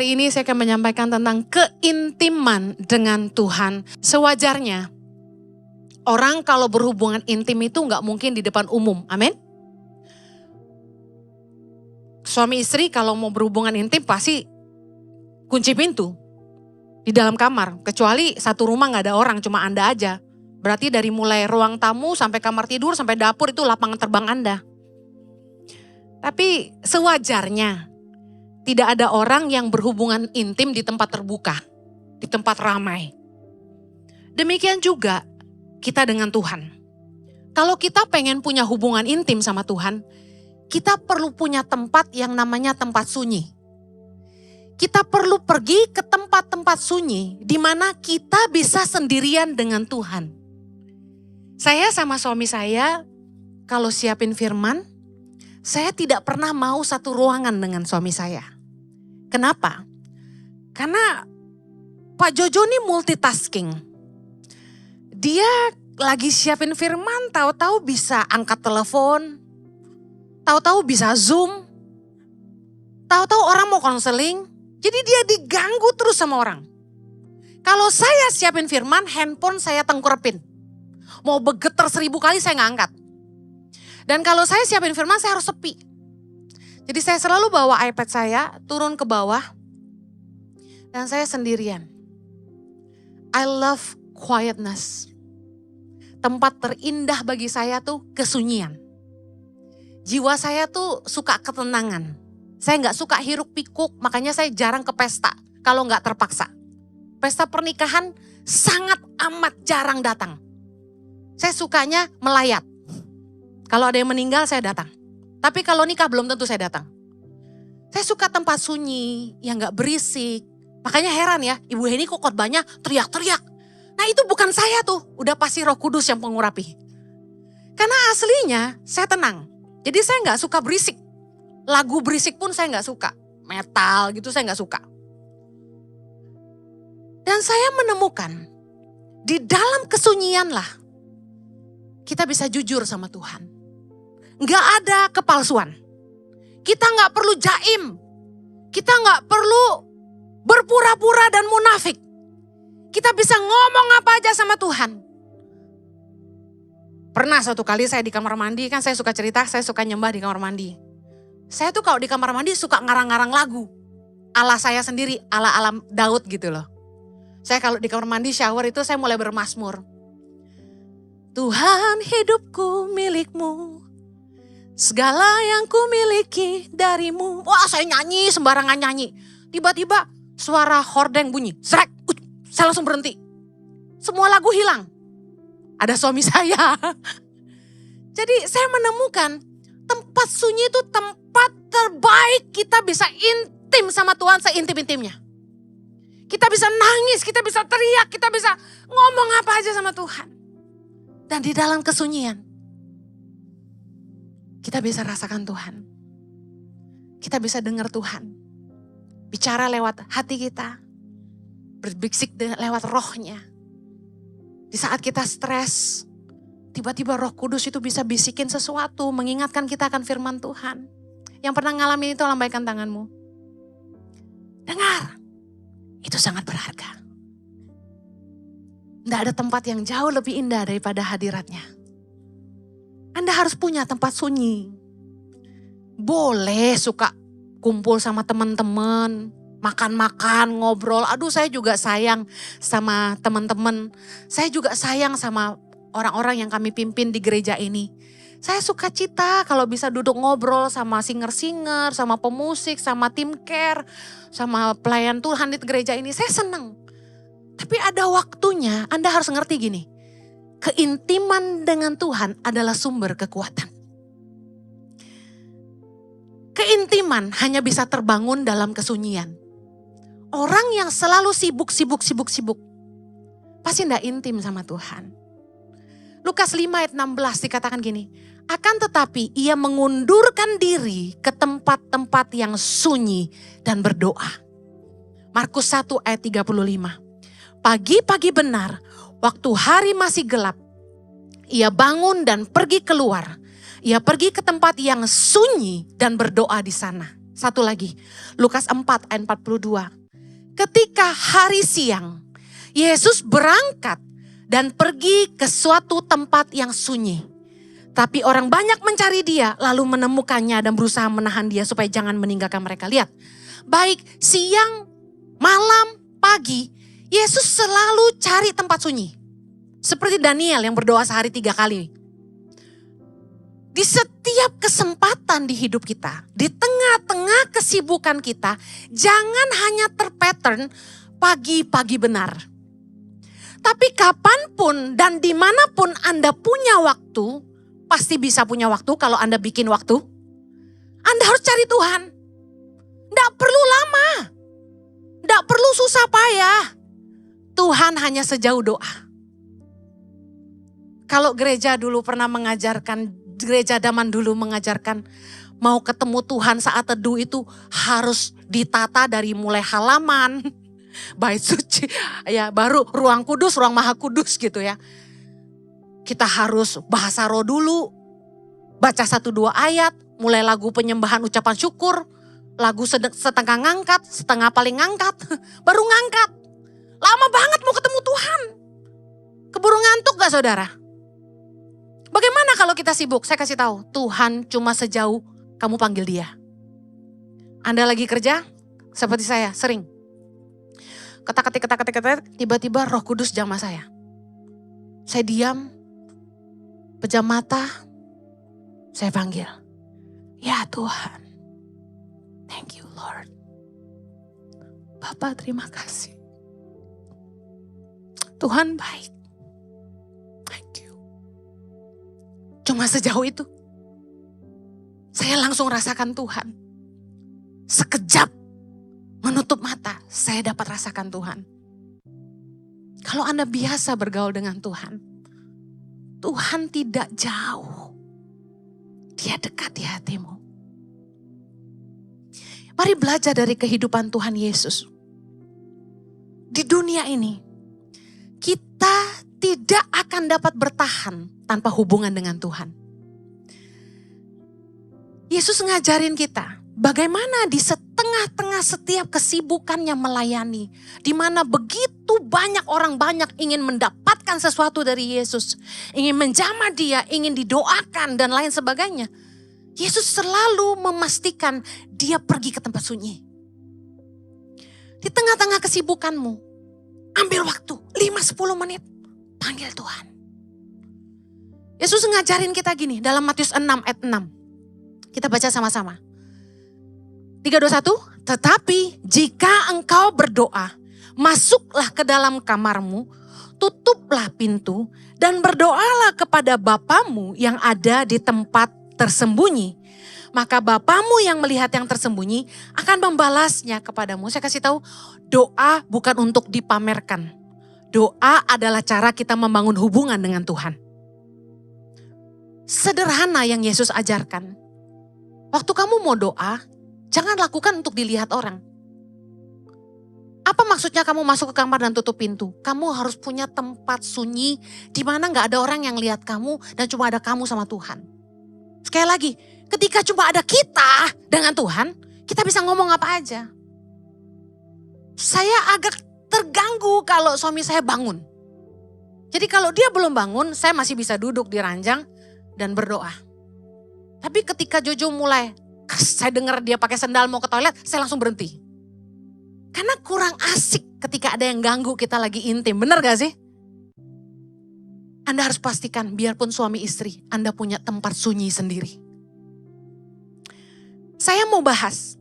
Hari ini saya akan menyampaikan tentang keintiman dengan Tuhan. Sewajarnya, orang kalau berhubungan intim itu nggak mungkin di depan umum, amin? Suami istri kalau mau berhubungan intim pasti kunci pintu di dalam kamar. Kecuali satu rumah nggak ada orang, cuma Anda aja. Berarti dari mulai ruang tamu sampai kamar tidur sampai dapur itu lapangan terbang Anda. Tapi sewajarnya, tidak ada orang yang berhubungan intim di tempat terbuka, di tempat ramai. Demikian juga kita dengan Tuhan. Kalau kita pengen punya hubungan intim sama Tuhan, kita perlu punya tempat yang namanya tempat sunyi. Kita perlu pergi ke tempat-tempat sunyi di mana kita bisa sendirian dengan Tuhan. Saya sama suami saya, kalau siapin firman, saya tidak pernah mau satu ruangan dengan suami saya. Kenapa? Karena Pak Jojo ini multitasking. Dia lagi siapin firman, tahu-tahu bisa angkat telepon, tahu-tahu bisa Zoom, tahu-tahu orang mau konseling, jadi dia diganggu terus sama orang. Kalau saya siapin firman, handphone saya tengkurapin. Mau bergetar 1000 kali saya nggak angkat. Dan kalau saya siapin firman, saya harus sepi. Jadi saya selalu bawa iPad saya, turun ke bawah, dan saya sendirian. I love quietness. Tempat terindah bagi saya tuh kesunyian. Jiwa saya tuh suka ketenangan. Saya nggak suka hiruk pikuk, makanya saya jarang ke pesta kalau nggak terpaksa. Pesta pernikahan sangat amat jarang datang. Saya sukanya melayat. Kalau ada yang meninggal saya datang. Tapi kalau nikah belum tentu saya datang. Saya suka tempat sunyi yang gak berisik. Makanya heran ya, Ibu Heni kok khotbahnya teriak-teriak. Nah itu bukan saya tuh, udah pasti Roh Kudus yang pengurapi. Karena aslinya saya tenang. Jadi saya gak suka berisik. Lagu berisik pun saya gak suka. Metal gitu saya gak suka. Dan saya menemukan di dalam kesunyian lah kita bisa jujur sama Tuhan. Nggak ada kepalsuan. Kita nggak perlu jaim. Kita nggak perlu berpura-pura dan munafik. Kita bisa ngomong apa aja sama Tuhan. Pernah satu kali saya di kamar mandi, kan saya suka cerita, saya suka nyembah di kamar mandi. Saya tuh kalau di kamar mandi suka ngarang-ngarang lagu. Ala saya sendiri, ala Daud gitu loh. Saya kalau di kamar mandi shower itu saya mulai bermazmur. Tuhan hidupku milikmu. Segala yang ku miliki darimu. Wah saya nyanyi, sembarangan nyanyi. Tiba-tiba suara hordeng bunyi. Srek, saya langsung berhenti. Semua lagu hilang. Ada suami saya. Jadi saya menemukan tempat sunyi itu tempat terbaik kita bisa intim sama Tuhan seintim-intimnya. Kita bisa nangis, kita bisa teriak, kita bisa ngomong apa aja sama Tuhan. Dan di dalam kesunyian, kita bisa rasakan Tuhan. Kita bisa dengar Tuhan. Bicara lewat hati kita. Berbisik lewat rohnya. Di saat kita stres, tiba-tiba Roh Kudus itu bisa bisikin sesuatu, mengingatkan kita akan firman Tuhan. Yang pernah ngalamin itu lambaikan tanganmu. Dengar, itu sangat berharga. Tidak ada tempat yang jauh lebih indah daripada hadiratnya. Anda harus punya tempat sunyi. Boleh suka kumpul sama teman-teman, makan-makan, ngobrol. Aduh saya juga sayang sama teman-teman. Saya juga sayang sama orang-orang yang kami pimpin di gereja ini. Saya suka cita kalau bisa duduk ngobrol sama singer-singer, sama pemusik, sama tim care, sama pelayan Tuhan di gereja ini. Saya senang. Tapi ada waktunya, Anda harus ngerti gini. Keintiman dengan Tuhan adalah sumber kekuatan. Keintiman hanya bisa terbangun dalam kesunyian. Orang yang selalu sibuk, pasti tidak intim sama Tuhan. Lukas 5 ayat 16 dikatakan gini. Akan tetapi ia mengundurkan diri ke tempat-tempat yang sunyi dan berdoa. Markus 1 ayat 35. Pagi-pagi benar, waktu hari masih gelap, ia bangun dan pergi keluar. Ia pergi ke tempat yang sunyi dan berdoa di sana. Satu lagi, Lukas 4 ayat 42. Ketika hari siang, Yesus berangkat dan pergi ke suatu tempat yang sunyi. Tapi orang banyak mencari dia, lalu menemukannya dan berusaha menahan dia supaya jangan meninggalkan mereka. Lihat, baik siang, malam, pagi, Yesus selalu cari tempat sunyi. Seperti Daniel yang berdoa sehari 3 kali. Di setiap kesempatan di hidup kita, di tengah-tengah kesibukan kita, jangan hanya terpattern pagi-pagi benar. Tapi kapanpun dan dimanapun Anda punya waktu, pasti bisa punya waktu kalau Anda bikin waktu. Anda harus cari Tuhan. Tidak perlu lama, tidak perlu susah payah. Tuhan hanya sejauh doa. Kalau gereja dulu pernah mengajarkan, gereja zaman dulu mengajarkan mau ketemu Tuhan saat teduh itu harus ditata dari mulai halaman, bait suci, ya baru ruang kudus, ruang maha kudus gitu ya. Kita harus bahasa roh dulu, baca 1-2 ayat, mulai lagu penyembahan ucapan syukur, lagu setengah ngangkat, setengah paling ngangkat, baru ngangkat. Lama banget mau ketemu Tuhan. Keburu ngantuk gak saudara? Bagaimana kalau kita sibuk? Saya kasih tahu, Tuhan cuma sejauh kamu panggil dia. Anda lagi kerja, seperti saya, sering. Ketak-ketik, tiba-tiba Roh Kudus jamah saya. Saya diam, pejam mata, saya panggil. Ya Tuhan, thank you Lord. Bapak terima kasih. Tuhan baik. Thank you. Cuma sejauh itu. Saya langsung rasakan Tuhan. Sekejap menutup mata, saya dapat rasakan Tuhan. Kalau Anda biasa bergaul dengan Tuhan, Tuhan tidak jauh. Dia dekat di hatimu. Mari belajar dari kehidupan Tuhan Yesus. Di dunia ini, kita tidak akan dapat bertahan tanpa hubungan dengan Tuhan. Yesus ngajarin kita bagaimana di setengah-tengah setiap kesibukannya melayani. Di mana begitu banyak orang banyak ingin mendapatkan sesuatu dari Yesus. Ingin menjamah dia, ingin didoakan dan lain sebagainya. Yesus selalu memastikan dia pergi ke tempat sunyi. Di tengah-tengah kesibukanmu, ambil waktu 5-10 menit, panggil Tuhan. Yesus ngajarin kita gini dalam Matius 6 ayat 6. Kita baca sama-sama. 3, 2, 1. Tetapi jika engkau berdoa, masuklah ke dalam kamarmu, tutuplah pintu, dan berdoalah kepada Bapamu yang ada di tempat tersembunyi. Maka Bapamu yang melihat yang tersembunyi akan membalasnya kepadamu. Saya kasih tahu, doa bukan untuk dipamerkan. Doa adalah cara kita membangun hubungan dengan Tuhan. Sederhana yang Yesus ajarkan. Waktu kamu mau doa, jangan lakukan untuk dilihat orang. Apa maksudnya kamu masuk ke kamar dan tutup pintu? Kamu harus punya tempat sunyi di mana gak ada orang yang lihat kamu dan cuma ada kamu sama Tuhan. Sekali lagi, ketika cuma ada kita dengan Tuhan, kita bisa ngomong apa aja. Saya agak terganggu kalau suami saya bangun. Jadi kalau dia belum bangun, saya masih bisa duduk di ranjang dan berdoa. Tapi ketika Jojo mulai, saya dengar dia pakai sendal mau ke toilet, saya langsung berhenti. Karena kurang asik ketika ada yang ganggu kita lagi intim, benar gak sih? Anda harus pastikan biarpun suami istri, Anda punya tempat sunyi sendiri. Saya mau bahas,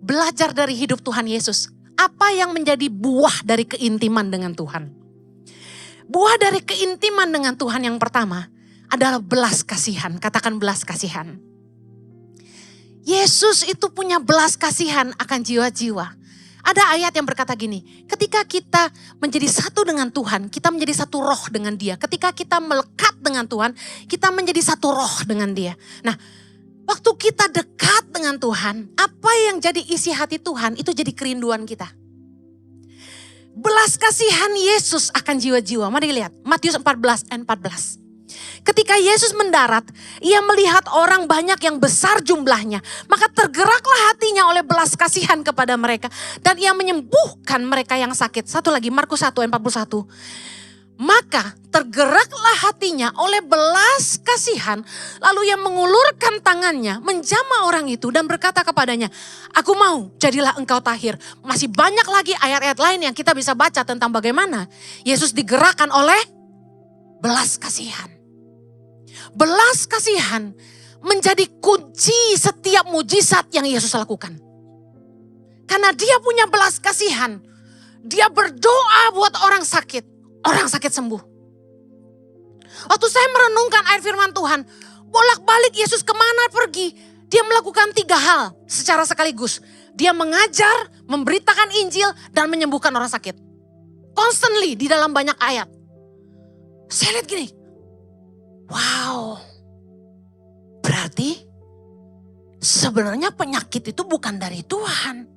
belajar dari hidup Tuhan Yesus. Apa yang menjadi buah dari keintiman dengan Tuhan? Buah dari keintiman dengan Tuhan yang pertama adalah belas kasihan. Katakan belas kasihan. Yesus itu punya belas kasihan akan jiwa-jiwa. Ada ayat yang berkata gini, ketika kita menjadi satu dengan Tuhan, kita menjadi satu roh dengan dia. Ketika kita melekat dengan Tuhan, kita menjadi satu roh dengan dia. Nah, waktu kita dekat dengan Tuhan, apa yang jadi isi hati Tuhan, itu jadi kerinduan kita. Belas kasihan Yesus akan jiwa-jiwa. Mari lihat, Matius 14 ayat 14. Ketika Yesus mendarat, ia melihat orang banyak yang besar jumlahnya. Maka tergeraklah hatinya oleh belas kasihan kepada mereka. Dan ia menyembuhkan mereka yang sakit. Satu lagi, Markus 1 ayat 41. Maka tergeraklah hatinya oleh belas kasihan. Lalu ia mengulurkan tangannya, menjamah orang itu dan berkata kepadanya, aku mau, jadilah engkau tahir. Masih banyak lagi ayat-ayat lain yang kita bisa baca tentang bagaimana Yesus digerakkan oleh belas kasihan. Belas kasihan menjadi kunci setiap mujizat yang Yesus lakukan. Karena dia punya belas kasihan. Dia berdoa buat orang sakit sembuh. Waktu saya merenungkan ayat firman Tuhan, bolak-balik Yesus kemana pergi, dia melakukan 3 hal secara sekaligus. Dia mengajar, memberitakan Injil, dan menyembuhkan orang sakit. Constantly di dalam banyak ayat. Saya lihat gini, wow, berarti sebenarnya penyakit itu bukan dari Tuhan.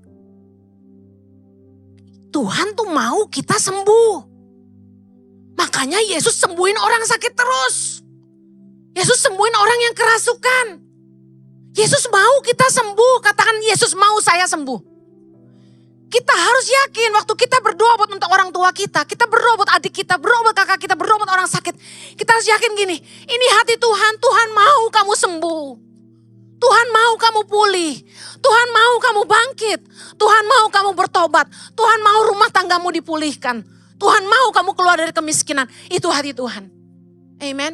Tuhan tuh mau kita sembuh. Makanya Yesus sembuhin orang sakit terus. Yesus sembuhin orang yang kerasukan. Yesus mau kita sembuh. Katakan, Yesus mau saya sembuh. Kita harus yakin waktu kita berdoa buat untuk orang tua kita berdoa buat adik kita, berdoa buat kakak kita, berdoa buat orang sakit. Kita harus yakin gini, ini hati Tuhan, Tuhan mau kamu sembuh. Tuhan mau kamu pulih. Tuhan mau kamu bangkit. Tuhan mau kamu bertobat. Tuhan mau rumah tanggamu dipulihkan. Tuhan mau kamu keluar dari kemiskinan. Itu hati Tuhan. Amen.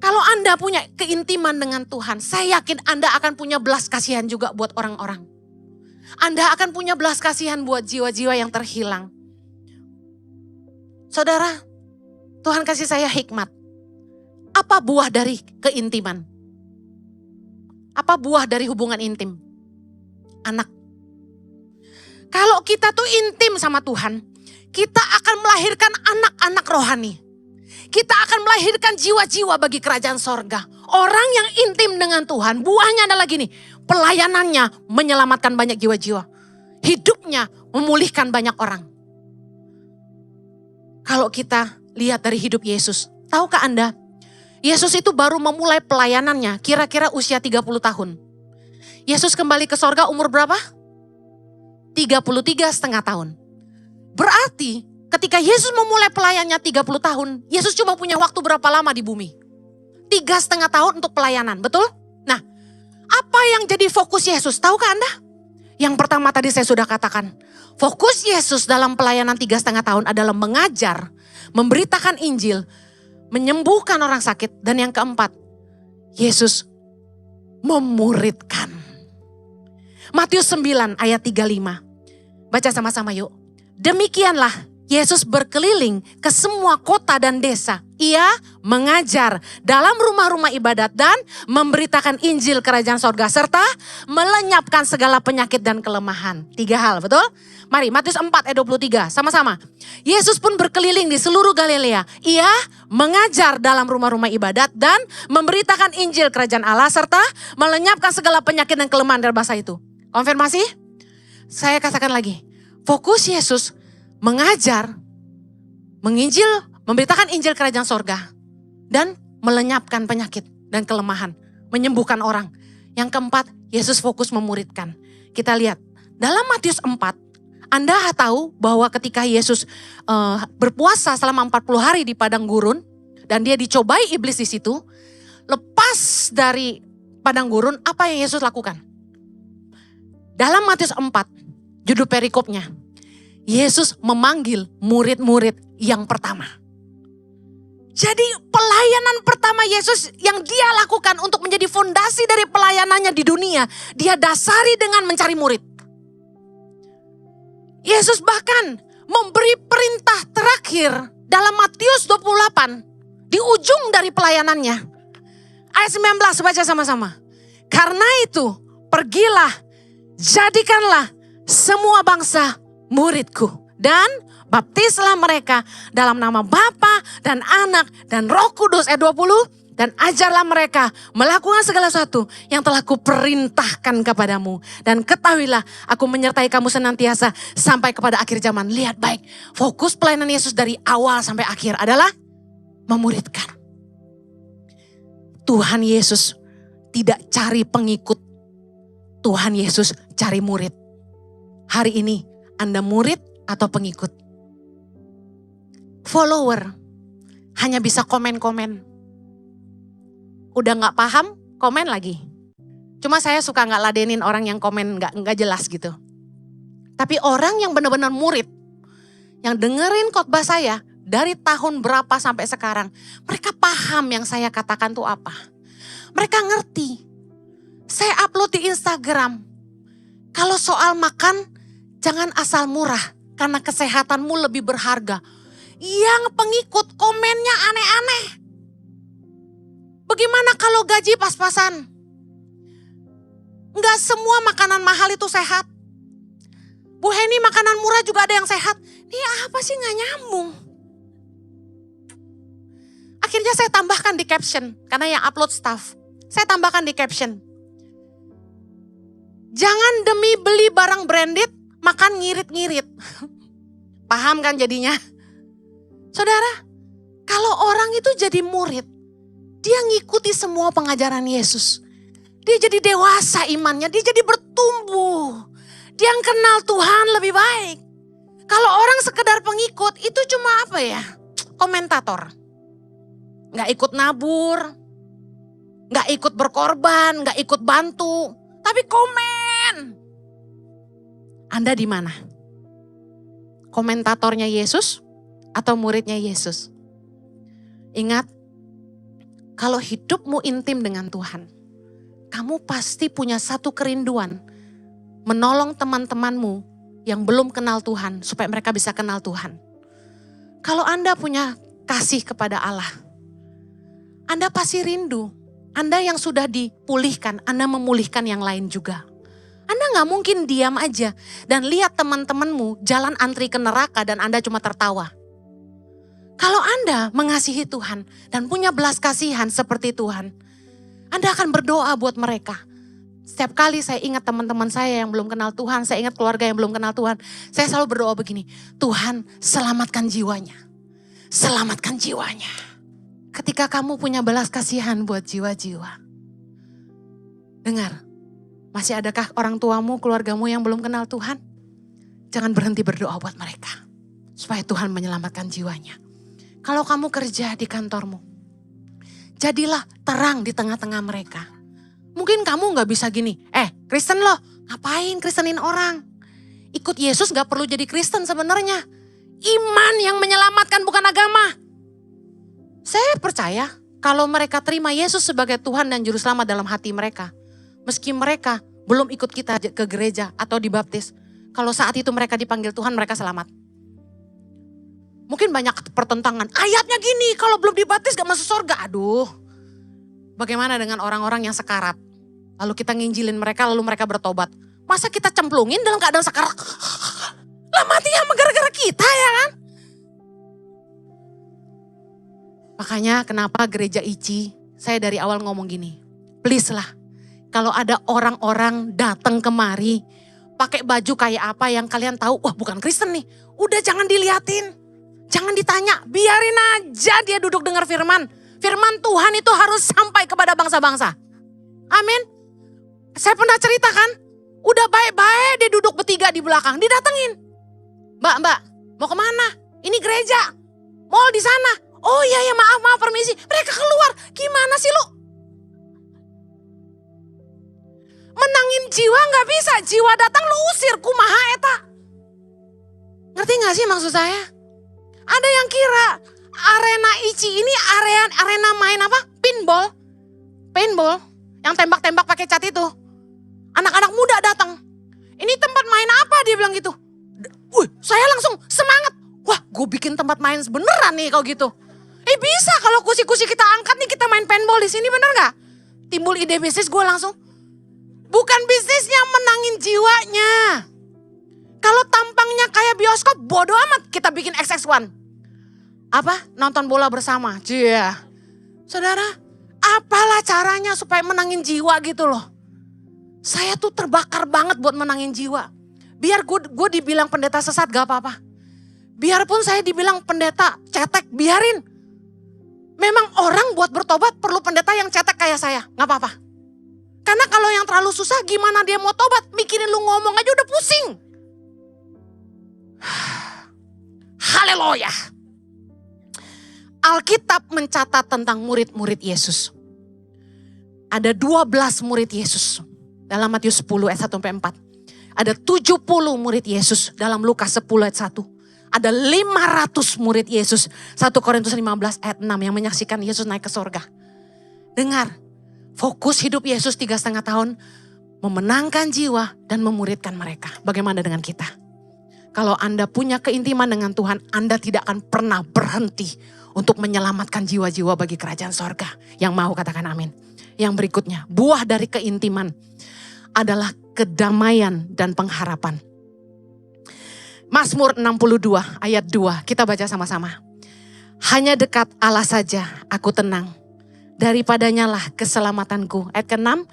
Kalau Anda punya keintiman dengan Tuhan, saya yakin Anda akan punya belas kasihan juga buat orang-orang. Anda akan punya belas kasihan buat jiwa-jiwa yang terhilang. Saudara, Tuhan kasih saya hikmat. Apa buah dari keintiman? Apa buah dari hubungan intim? Anak. Kalau kita tuh intim sama Tuhan, kita akan melahirkan anak-anak rohani. Kita akan melahirkan jiwa-jiwa bagi kerajaan sorga. Orang yang intim dengan Tuhan, buahnya adalah gini. Pelayanannya menyelamatkan banyak jiwa-jiwa. Hidupnya memulihkan banyak orang. Kalau kita lihat dari hidup Yesus, tahukah Anda? Yesus itu baru memulai pelayanannya kira-kira usia 30 tahun. Yesus kembali ke sorga umur berapa? 33,5 tahun. Berarti ketika Yesus memulai pelayanannya 30 tahun, Yesus cuma punya waktu berapa lama di bumi? 3,5 tahun untuk pelayanan, betul? Nah, apa yang jadi fokus Yesus? Tahukah Anda? Yang pertama tadi saya sudah katakan, fokus Yesus dalam pelayanan 3,5 tahun adalah mengajar, memberitakan Injil, menyembuhkan orang sakit. Dan yang keempat, Yesus memuridkan. Matius 9 ayat 35. Baca sama-sama yuk. Demikianlah Yesus berkeliling ke semua kota dan desa. Ia mengajar dalam rumah-rumah ibadat dan memberitakan Injil kerajaan sorga. Serta melenyapkan segala penyakit dan kelemahan. 3 hal, betul? Mari Matius 4 ayat 23 sama-sama. Yesus pun berkeliling di seluruh Galilea. Ia mengajar dalam rumah-rumah ibadat dan memberitakan Injil kerajaan Allah. Serta melenyapkan segala penyakit dan kelemahan. Dalam bahasa itu. Konfirmasi? Saya katakan lagi. Fokus Yesus mengajar, menginjil, memberitakan Injil kerajaan sorga. Dan melenyapkan penyakit dan kelemahan. Menyembuhkan orang. Yang keempat, Yesus fokus memuridkan. Kita lihat, dalam Matius 4, Anda tahu bahwa ketika Yesus berpuasa selama 40 hari di padang gurun. Dan dia dicobai iblis di situ. Lepas dari padang gurun, apa yang Yesus lakukan? Dalam Matius 4, judul perikopnya. Yesus memanggil murid-murid yang pertama. Jadi pelayanan pertama Yesus yang dia lakukan untuk menjadi fondasi dari pelayanannya di dunia. Dia dasari dengan mencari murid. Yesus bahkan memberi perintah terakhir dalam Matius 28. Di ujung dari pelayanannya. Ayat 19 baca sama-sama. Karena itu pergilah, jadikanlah semua bangsa muridku dan baptislah mereka dalam nama Bapa dan Anak dan Roh Kudus ayat 20 dan ajarlah mereka melakukan segala sesuatu yang telah kuperintahkan kepadamu dan ketahuilah aku menyertai kamu senantiasa sampai kepada akhir zaman. Lihat baik, fokus pelayanan Yesus dari awal sampai akhir adalah memuridkan. Tuhan Yesus tidak cari pengikut. Tuhan Yesus cari murid. Hari ini Anda murid atau pengikut? Follower hanya bisa komen-komen. Udah gak paham, komen lagi. Cuma saya suka gak ladenin orang yang komen gak jelas gitu. Tapi orang yang benar-benar murid, yang dengerin khotbah saya dari tahun berapa sampai sekarang, mereka paham yang saya katakan tuh apa. Mereka ngerti. Saya upload di Instagram. Kalau soal makan, jangan asal murah karena kesehatanmu lebih berharga. Yang pengikut komennya aneh-aneh. Bagaimana kalau gaji pas-pasan? Enggak semua makanan mahal itu sehat. Bu Heni, makanan murah juga ada yang sehat. Ini apa sih, gak nyambung. Akhirnya saya tambahkan di caption, karena yang upload staff. Saya tambahkan di caption. Jangan demi beli barang branded, makan ngirit-ngirit. Paham kan jadinya? Saudara, kalau orang itu jadi murid, dia ngikuti semua pengajaran Yesus. Dia jadi dewasa imannya, dia jadi bertumbuh. Dia kenal Tuhan lebih baik. Kalau orang sekedar pengikut, itu cuma apa ya? Komentator. Gak ikut nabur, gak ikut berkorban, gak ikut bantu, tapi komen. Anda di mana? Komentatornya Yesus atau muridnya Yesus? Ingat, kalau hidupmu intim dengan Tuhan, kamu pasti punya satu kerinduan, menolong teman-temanmu yang belum kenal Tuhan, supaya mereka bisa kenal Tuhan. Kalau Anda punya kasih kepada Allah, Anda pasti rindu. Anda yang sudah dipulihkan, Anda memulihkan yang lain juga. Anda gak mungkin diam aja dan lihat teman-temanmu jalan antri ke neraka dan Anda cuma tertawa. Kalau Anda mengasihi Tuhan dan punya belas kasihan seperti Tuhan, Anda akan berdoa buat mereka. Setiap kali saya ingat teman-teman saya yang belum kenal Tuhan, saya ingat keluarga yang belum kenal Tuhan, saya selalu berdoa begini, Tuhan selamatkan jiwanya, selamatkan jiwanya. Ketika kamu punya belas kasihan buat jiwa-jiwa, dengar, masih adakah orang tuamu, keluargamu yang belum kenal Tuhan? Jangan berhenti berdoa buat mereka, supaya Tuhan menyelamatkan jiwanya. Kalau kamu kerja di kantormu, jadilah terang di tengah-tengah mereka. Mungkin kamu gak bisa gini, Kristen loh, ngapain Kristenin orang? Ikut Yesus gak perlu jadi Kristen sebenarnya. Iman yang menyelamatkan bukan agama. Saya percaya kalau mereka terima Yesus sebagai Tuhan dan Juru Selamat dalam hati mereka, meski mereka belum ikut kita ke gereja atau dibaptis, kalau saat itu mereka dipanggil Tuhan, mereka selamat. Mungkin banyak pertentangan, ayatnya gini, kalau belum dibaptis gak masuk surga. Aduh, bagaimana dengan orang-orang yang sekarat? Lalu kita nginjilin mereka, lalu mereka bertobat. Masa kita cemplungin dalam keadaan sekarat? Lah mati ya gara-gara kita ya kan? Makanya kenapa gereja ICI, saya dari awal ngomong gini, please lah, kalau ada orang-orang datang kemari, pakai baju kayak apa yang kalian tahu, wah bukan Kristen nih, udah jangan diliatin. Jangan ditanya, biarin aja dia duduk dengar firman. Firman Tuhan itu harus sampai kepada bangsa-bangsa. Amin. Saya pernah ceritakan, udah baik-baik dia duduk bertiga di belakang, didatengin. Mbak, mau kemana? Ini gereja, mall di sana. Oh iya, maaf permisi. Mereka keluar, gimana sih lu? Menangin jiwa gak bisa, jiwa datang lu usir, kumaha eta. Ngerti gak sih maksud saya? Ada yang kira arena ICI ini arena main apa? Paintball. Yang tembak-tembak pakai cat itu. Anak-anak muda datang. Ini tempat main apa? Dia bilang gitu. Saya langsung semangat. Wah, gue bikin tempat main beneran nih kalau gitu. Bisa kalau kursi-kursi kita angkat nih, kita main paintball di sini, bener gak? Timbul ide bisnis, gue langsung. Bukan bisnisnya, menangin jiwanya. Kalau tampangnya kayak bioskop, bodo amat kita bikin XX1. Apa? Nonton bola bersama. Cia. Saudara, apalah caranya supaya menangin jiwa gitu loh. Saya tuh terbakar banget buat menangin jiwa. Biar gue dibilang pendeta sesat gak apa-apa. Biarpun saya dibilang pendeta cetek, biarin. Memang orang buat bertobat perlu pendeta yang cetek kayak saya, gak apa-apa. Karena kalau yang terlalu susah gimana dia mau tobat, mikirin lu ngomong aja udah pusing. Haleluya. Alkitab mencatat tentang murid-murid Yesus. Ada 12 murid Yesus dalam Matius 10 ayat 1-4. Ada 70 murid Yesus dalam Lukas 10 ayat 1. Ada 500 murid Yesus. 1 Korintus 15 ayat 6 yang menyaksikan Yesus naik ke surga. Dengar, fokus hidup Yesus 3,5 tahun. Memenangkan jiwa dan memuridkan mereka. Bagaimana dengan kita? Kalau Anda punya keintiman dengan Tuhan, Anda tidak akan pernah berhenti untuk menyelamatkan jiwa-jiwa bagi kerajaan sorga. Yang mau katakan amin. Yang berikutnya, buah dari keintiman adalah kedamaian dan pengharapan. Mazmur 62 ayat 2, kita baca sama-sama. Hanya dekat Allah saja aku tenang, daripadanya lah keselamatanku. Ayat ke-6,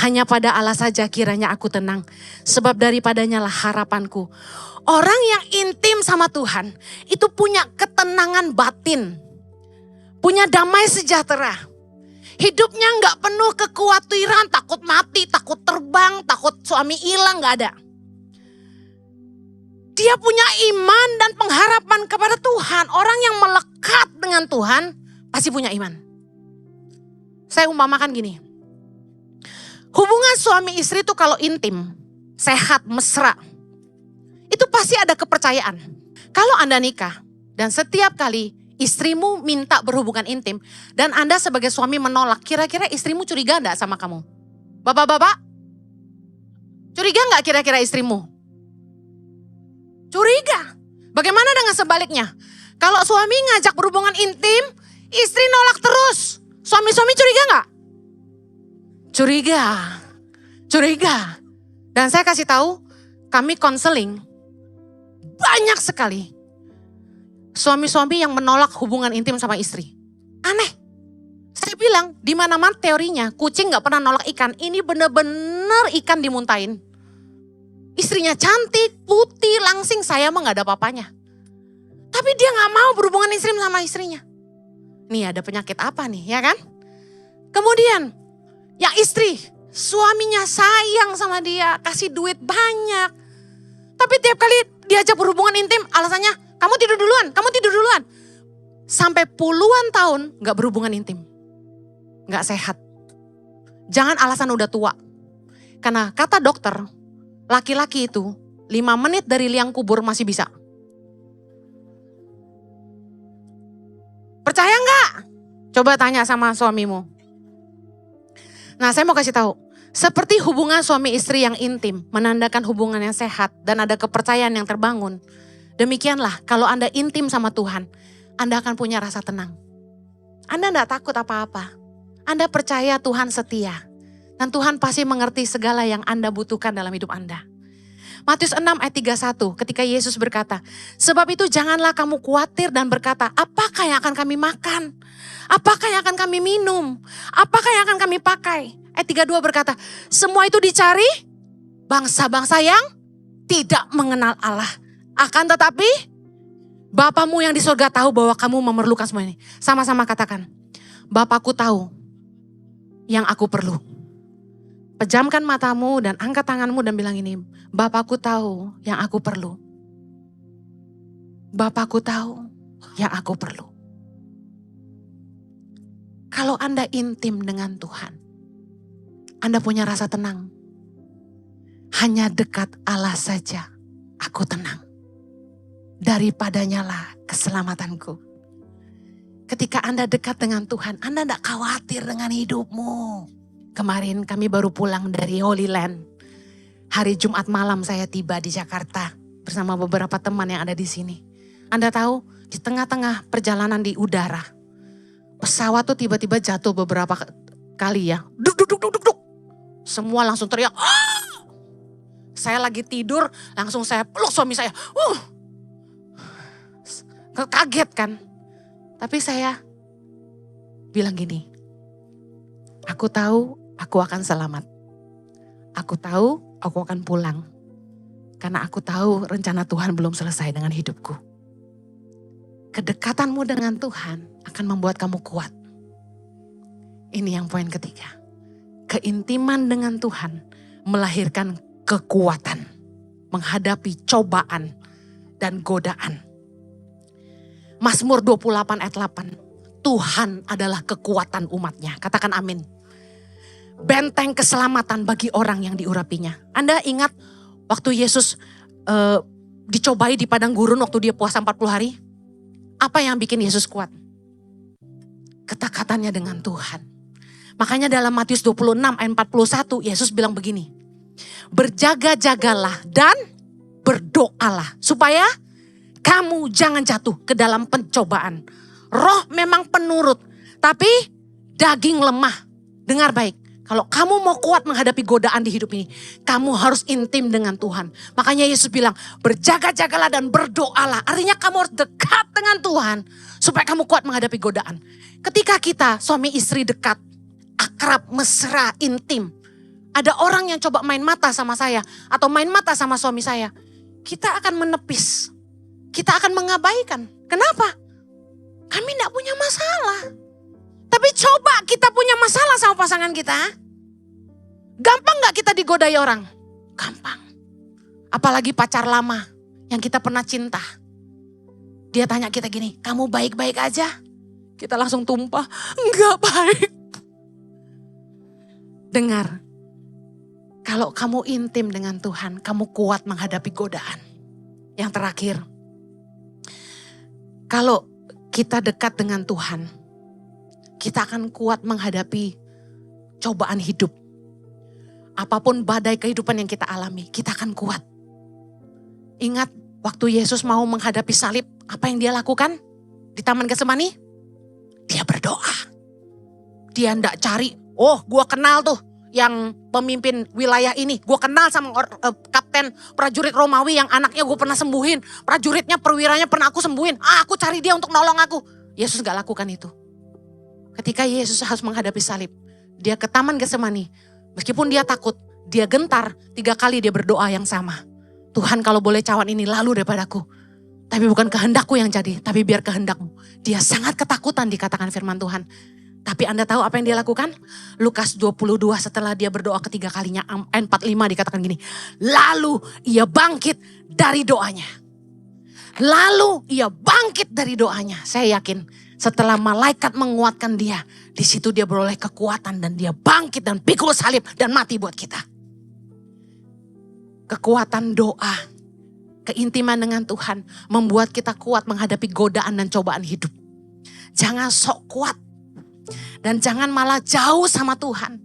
hanya pada Allah saja kiranya aku tenang, sebab daripadanya lah harapanku. Orang yang intim sama Tuhan itu punya ketenangan batin, punya damai sejahtera. Hidupnya gak penuh kekhawatiran, takut mati, takut terbang, takut suami hilang, gak ada. Dia punya iman dan pengharapan kepada Tuhan. Orang yang melekat dengan Tuhan pasti punya iman. Saya umpamakan gini. Hubungan suami istri itu kalau intim, sehat, mesra, itu pasti ada kepercayaan. Kalau Anda nikah dan setiap kali istrimu minta berhubungan intim dan Anda sebagai suami menolak, kira-kira istrimu curiga enggak sama kamu? Bapak-bapak, curiga enggak kira-kira istrimu? Curiga. Bagaimana dengan sebaliknya? Kalau suami ngajak berhubungan intim, istri nolak terus. Suami-suami curiga enggak? Curiga. Curiga. Dan saya kasih tahu, kami konseling banyak sekali suami-suami yang menolak hubungan intim sama istri. Aneh. Saya bilang, di mana-mana teorinya, kucing gak pernah nolak ikan. Ini bener-bener ikan dimuntahin. Istrinya cantik, putih, langsing, saya mah gak ada apa-apanya. Tapi dia gak mau berhubungan intim sama istrinya. Nih ada penyakit apa nih, ya kan? Kemudian, yang istri, suaminya sayang sama dia, kasih duit banyak. Tapi tiap kali diajak berhubungan intim, alasannya, kamu tidur duluan, kamu tidur duluan. Sampai puluhan tahun gak berhubungan intim. Gak sehat. Jangan alasan udah tua. Karena kata dokter, laki-laki itu 5 menit dari liang kubur masih bisa. Percaya enggak? Coba tanya sama suamimu. Nah, saya mau kasih tahu. Seperti hubungan suami istri yang intim, menandakan hubungan yang sehat dan ada kepercayaan yang terbangun. Demikianlah kalau Anda intim sama Tuhan, Anda akan punya rasa tenang. Anda enggak takut apa-apa. Anda percaya Tuhan setia. Dan Tuhan pasti mengerti segala yang Anda butuhkan dalam hidup Anda. Matius 6 ayat 31 ketika Yesus berkata, sebab itu janganlah kamu khawatir dan berkata, apakah yang akan kami makan? Apakah yang akan kami minum? Apakah yang akan kami pakai? Ayat 32 berkata, semua itu dicari bangsa-bangsa yang tidak mengenal Allah. Akan tetapi Bapamu yang di surga tahu bahwa kamu memerlukan semua ini. Sama-sama katakan, Bapakku tahu yang aku perlu. Pejamkan matamu dan angkat tanganmu dan bilang ini, Bapakku tahu yang aku perlu. Bapakku tahu yang aku perlu. Kalau Anda intim dengan Tuhan, Anda punya rasa tenang. Hanya dekat Allah saja aku tenang. Daripadanya lah keselamatanku. Ketika Anda dekat dengan Tuhan, Anda tidak khawatir dengan hidupmu. Kemarin kami baru pulang dari Holy Land. Hari Jumat malam saya tiba di Jakarta bersama beberapa teman yang ada di sini. Anda tahu, di tengah-tengah perjalanan di udara, pesawat tuh tiba-tiba jatuh beberapa kali ya. Duk, duk, duk, duk, duk. Semua langsung teriak. Ah! Saya lagi tidur, langsung saya peluk suami saya. Kaget kan. Tapi saya bilang gini, aku tahu aku akan selamat. Aku tahu aku akan pulang. Karena aku tahu rencana Tuhan belum selesai dengan hidupku. Kedekatanmu dengan Tuhan akan membuat kamu kuat. Ini yang poin ketiga. Keintiman dengan Tuhan melahirkan kekuatan menghadapi cobaan dan godaan. Mazmur 28 ayat 8. Tuhan adalah kekuatan umatnya. Katakan amin. Benteng keselamatan bagi orang yang diurapinya. Anda ingat waktu Yesus dicobai di padang gurun waktu dia puasa 40 hari? Apa yang bikin Yesus kuat? Kedekatannya dengan Tuhan. Makanya dalam Matius 26 ayat 41 Yesus bilang begini. Berjaga-jagalah dan berdoalah supaya kamu jangan jatuh ke dalam pencobaan. Roh memang penurut, tapi daging lemah. Dengar baik, kalau kamu mau kuat menghadapi godaan di hidup ini, kamu harus intim dengan Tuhan. Makanya Yesus bilang, berjaga-jagalah dan berdoalah. Artinya kamu harus dekat dengan Tuhan supaya kamu kuat menghadapi godaan. Ketika kita suami istri dekat, akrab, mesra, intim. Ada orang yang coba main mata sama saya atau main mata sama suami saya. Kita akan menepis. Kita akan mengabaikan. Kenapa? Kami tidak punya masalah. Tapi coba kita punya masalah sama pasangan kita. Gampang gak kita digodai orang? Gampang. Apalagi pacar lama yang kita pernah cinta. Dia tanya kita gini, kamu baik-baik aja? Kita langsung tumpah, enggak baik. Dengar, kalau kamu intim dengan Tuhan, kamu kuat menghadapi godaan. Yang terakhir, kalau kita dekat dengan Tuhan, kita akan kuat menghadapi cobaan hidup. Apapun badai kehidupan yang kita alami, kita akan kuat. Ingat waktu Yesus mau menghadapi salib, apa yang dia lakukan di Taman Getsemani? Dia berdoa. Dia enggak cari, oh gua kenal tuh yang pemimpin wilayah ini. Gua kenal sama kapten prajurit Romawi yang anaknya gue pernah sembuhin. Prajuritnya, perwiranya pernah aku sembuhin. Aku cari dia untuk nolong aku. Yesus gak lakukan itu. Ketika Yesus harus menghadapi salib, dia ke Taman Getsemani. Meskipun dia takut, dia gentar, 3 kali dia berdoa yang sama. Tuhan kalau boleh cawan ini lalu daripadaku. Tapi bukan kehendakku yang jadi, tapi biar kehendakmu. Dia sangat ketakutan dikatakan firman Tuhan. Tapi Anda tahu apa yang dia lakukan? Lukas 22 setelah dia berdoa ketiga kalinya, 45 dikatakan gini. Lalu ia bangkit dari doanya. Lalu ia bangkit dari doanya. Saya yakin setelah malaikat menguatkan dia, di situ dia beroleh kekuatan dan dia bangkit dan pikul salib dan mati buat kita. Kekuatan doa, keintiman dengan Tuhan membuat kita kuat menghadapi godaan dan cobaan hidup. Jangan sok kuat dan jangan malah jauh sama Tuhan.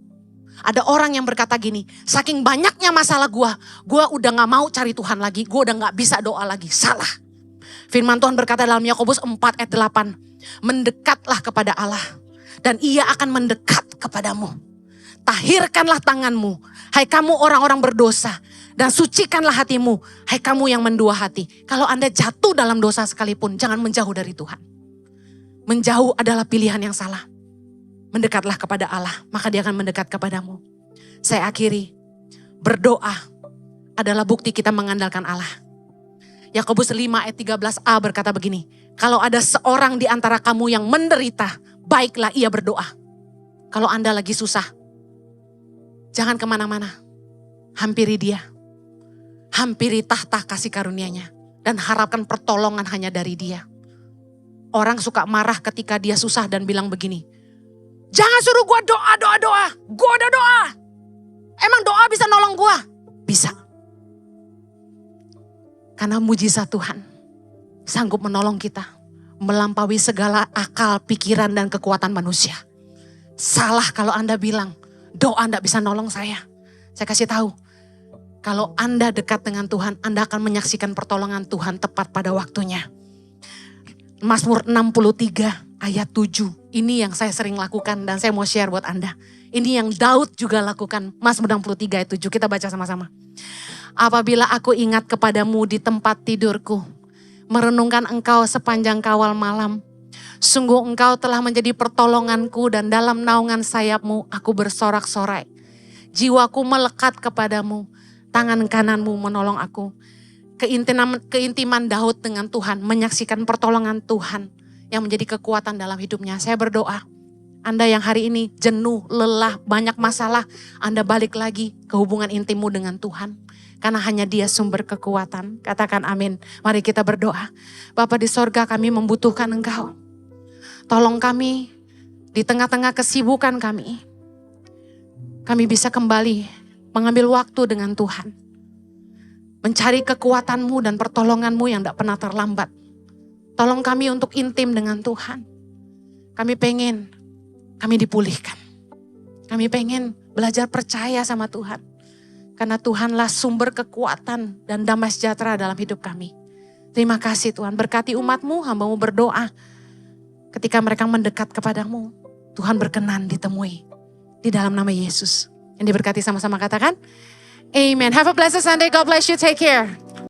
Ada orang yang berkata gini, saking banyaknya masalah gue udah gak mau cari Tuhan lagi, gue udah gak bisa doa lagi. Salah. Firman Tuhan berkata dalam Yakobus 4 ayat 8, mendekatlah kepada Allah dan ia akan mendekat kepadamu. Tahirkanlah tanganmu, hai kamu orang-orang berdosa, dan sucikanlah hatimu, hai kamu yang mendua hati. Kalau Anda jatuh dalam dosa sekalipun, jangan menjauh dari Tuhan. Menjauh adalah pilihan yang salah. Mendekatlah kepada Allah, maka dia akan mendekat kepadamu. Saya akhiri, berdoa adalah bukti kita mengandalkan Allah. Yakobus 5 ayat 13a berkata begini, kalau ada seorang di antara kamu yang menderita, baiklah ia berdoa. Kalau Anda lagi susah, jangan kemana-mana, hampiri dia. Hampiri tahta kasih karunia-Nya dan harapkan pertolongan hanya dari dia. Orang suka marah ketika dia susah dan bilang begini, jangan suruh gue doa. Gue udah doa. Emang doa bisa nolong gue? Bisa. Karena mujizat Tuhan sanggup menolong kita melampaui segala akal, pikiran, dan kekuatan manusia. Salah kalau Anda bilang doa enggak bisa nolong saya. Saya kasih tahu, kalau Anda dekat dengan Tuhan, Anda akan menyaksikan pertolongan Tuhan tepat pada waktunya. Mazmur 63 ayat 7. Ini yang saya sering lakukan dan saya mau share buat Anda. Ini yang Daud juga lakukan. Mazmur 63 ayat 7. Kita baca sama-sama. Apabila aku ingat kepadamu di tempat tidurku, merenungkan engkau sepanjang kawal malam. Sungguh engkau telah menjadi pertolonganku dan dalam naungan sayapmu aku bersorak-sorai. Jiwaku melekat kepadamu, tangan kananmu menolong aku. keintiman Daud dengan Tuhan, menyaksikan pertolongan Tuhan yang menjadi kekuatan dalam hidupnya. Saya berdoa, Anda yang hari ini jenuh, lelah, banyak masalah, Anda balik lagi ke hubungan intimmu dengan Tuhan. Karena hanya Dia sumber kekuatan. Katakan amin. Mari kita berdoa. Bapa di sorga, kami membutuhkan Engkau. Tolong kami di tengah-tengah kesibukan kami bisa kembali mengambil waktu dengan Tuhan. Mencari kekuatan-Mu dan pertolongan-Mu yang tidak pernah terlambat. Tolong kami untuk intim dengan Tuhan. Kami pengen, kami dipulihkan. Kami pengen belajar percaya sama Tuhan. Karena Tuhanlah sumber kekuatan dan damai sejahtera dalam hidup kami. Terima kasih Tuhan, berkati umat-Mu, hamba-Mu berdoa. Ketika mereka mendekat kepadamu, Tuhan berkenan ditemui. Di dalam nama Yesus. Yang diberkati sama-sama katakan, Amen. Have a blessed Sunday. God bless you. Take care.